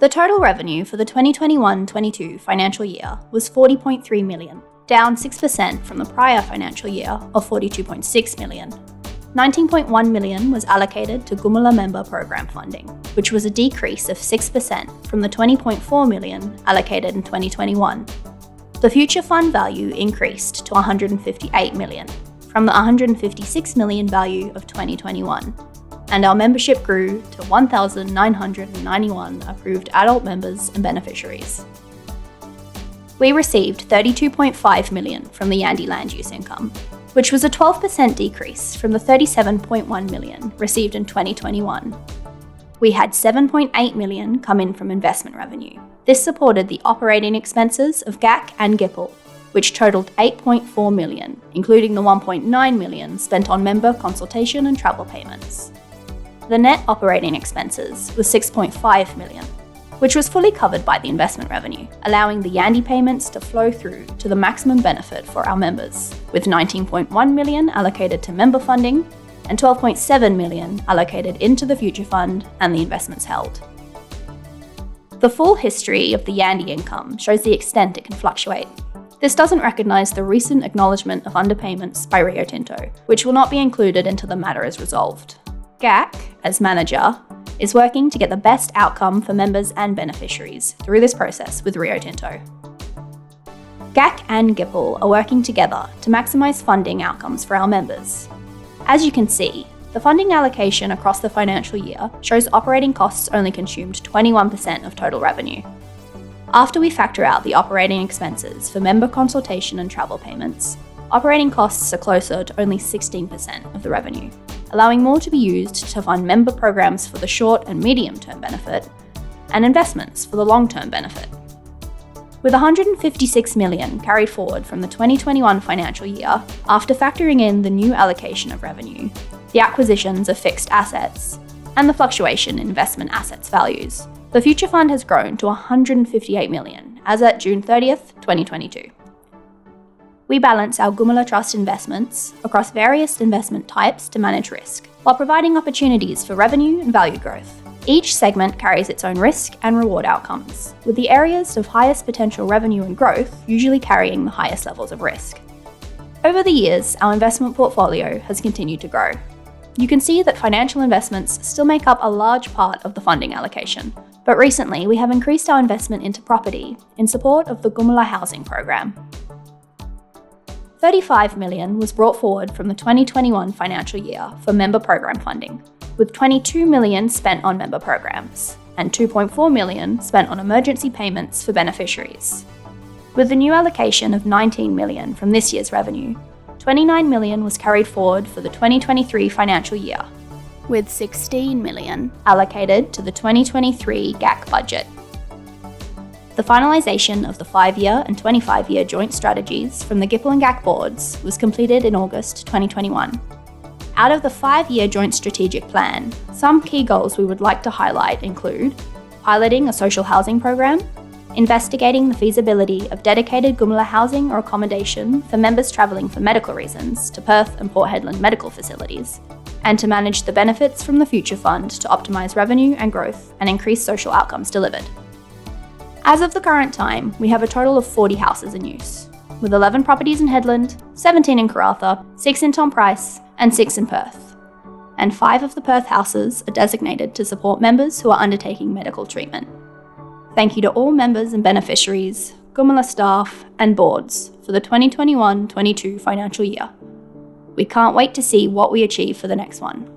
The total revenue for the 2021-22 financial year was $40.3 million, down 6% from the prior financial year of $42.6 million. $19.1 million was allocated to GIPL member program funding, which was a decrease of 6% from the $20.4 million allocated in 2021. The future fund value increased to $158 million from the $156 million value of 2021, and our membership grew to 1,991 approved adult members and beneficiaries. We received $32.5 million from the Yandi land use income, which was a 12% decrease from the $37.1 million received in 2021. We had $7.8 million come in from investment revenue. This supported the operating expenses of GAC and GIPL, which totaled $8.4 million, including the $1.9 million spent on member consultation and travel payments. The net operating expenses was $6.5 million, which was fully covered by the investment revenue, allowing the Yandi payments to flow through to the maximum benefit for our members, with $19.1 million allocated to member funding and $12.7 million allocated into the future fund and the investments held. The full history of the Yandi income shows the extent it can fluctuate. This doesn't recognise the recent acknowledgement of underpayments by Rio Tinto, which will not be included until the matter is resolved. GAC, as manager, is working to get the best outcome for members and beneficiaries through this process with Rio Tinto. GAC and GIPL are working together to maximise funding outcomes for our members. As you can see, the funding allocation across the financial year shows operating costs only consumed 21% of total revenue. After we factor out the operating expenses for member consultation and travel payments, operating costs are closer to only 16% of the revenue, allowing more to be used to fund member programs for the short and medium-term benefit and investments for the long-term benefit. With $156 million carried forward from the 2021 financial year, after factoring in the new allocation of revenue, the acquisitions of fixed assets, and the fluctuation in investment assets values, the future fund has grown to $158 million as at June 30th, 2022. We balance our GIPL Trust investments across various investment types to manage risk, while providing opportunities for revenue and value growth. Each segment carries its own risk and reward outcomes, with the areas of highest potential revenue and growth usually carrying the highest levels of risk. Over the years, our investment portfolio has continued to grow. You can see that financial investments still make up a large part of the funding allocation, but recently we have increased our investment into property in support of the GIPL housing program. $35 million was brought forward from the 2021 financial year for member program funding, with $22 million spent on member programs and $2.4 million spent on emergency payments for beneficiaries. With the new allocation of $19 million from this year's revenue, $29 million was carried forward for the 2023 financial year, with $16 million allocated to the 2023 GAC budget. The finalisation of the 5-year and 25-year joint strategies from the GIPL and GAC boards was completed in August 2021. Out of the 5-year joint strategic plan, some key goals we would like to highlight include piloting a social housing program, investigating the feasibility of dedicated GIPL housing or accommodation for members travelling for medical reasons to Perth and Port Hedland medical facilities, and to manage the benefits from the Future Fund to optimise revenue and growth and increase social outcomes delivered. As of the current time, we have a total of 40 houses in use, with 11 properties in Hedland, 17 in Karratha, 6 in Tom Price, and 6 in Perth. And 5 of the Perth houses are designated to support members who are undertaking medical treatment. Thank you to all members and beneficiaries, GIPL staff, and boards for the 2021-22 financial year. We can't wait to see what we achieve for the next one.